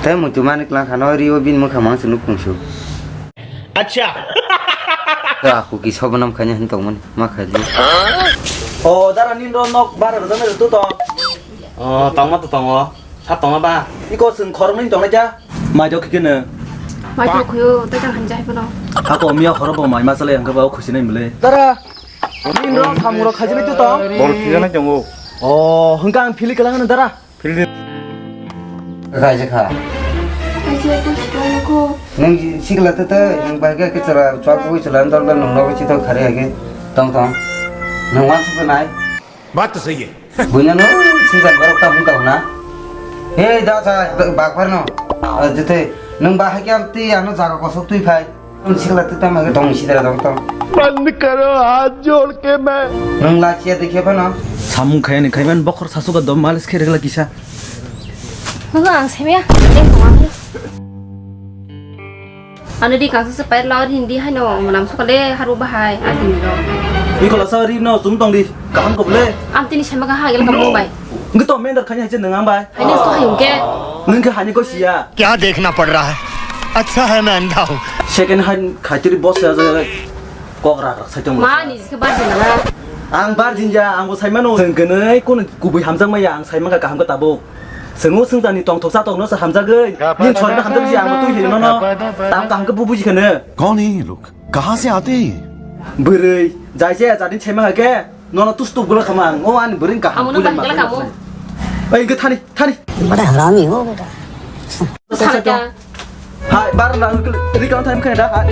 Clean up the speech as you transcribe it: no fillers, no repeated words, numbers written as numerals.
แต่หมดจุมานิกลางขาน้อยรีว่าบินมาขมังสนุกคงชูअच्छाก็aku kisah benam kanya hentok man mak haji 어 나라님 너너 말을 너네 또 tòng tòng sắp tòng ba 이것은 걸음님 정래자 맞아 그게는 mai tôi khuya tôi chẳng hành giải vào đâu 아까 미야 걸어보 많이 마살래 안 가봐 고시네 물래 따라 님랑 사무로 가지네 또 뭘 피자는 정우 흥강 필리까랑 하는 따라 필리 raja kha ai chơi tôi chỉ nói cô nang sikla tata nang baga ke cara chwa ko chalan dal dal nong chi to khare age tong tong nang wan su nai बात तो सही है bunya no singan barok ta mun ta na he da sa bag par no jete nang ba ha kyam ti ano jaga ko sok tui phai sikla tata ma dong si dara dong tong बंद करो हाथ जोड़ के मैं nang la chia dekhe pa no 사문 가야는 가면 먹으러 사수가 너무 말레스 캐릭터 기사 그거 안 세면 땡 동안 anh đi càng sức phải lo thì đi hay nó mà làm sao cái haru bahai anh tìm rồi 이거 사리 너 좀동 đi cảm cục lên anh tin xem cái hai cái cầm bài cái tôm men được khanya trên đường ăn bài hay nên số hay dùng cái nâng cái hành có gì à क्या देखना पड़ रहा है अच्छा है मैं अंधा हूँ second hand खातिर boss ya kokra 사정 mà ni cái bài gì nào ang bar 진짜 ang 뭐 살만오 근근의 꼬는 구부이 함장마야 ang 살만가 가 함가 따보 승우 승자니 동톡사 동너서 함자그 닌 저리나 함장지 ang 또 히는 너너 땅 땅그 부부지 그네 कौन है ये लोग कहाँ से आते हैं बरै जायसे जादिन छेमागे नोनो तुस्तु गुला खमां ओ आनि बरिन का 아무는 말라 가고 ओइ इनके थानी थानी बड़ा हरामी हो बेटा 살자 हाय बार ना रिकाउंट टाइम खनेदा हाय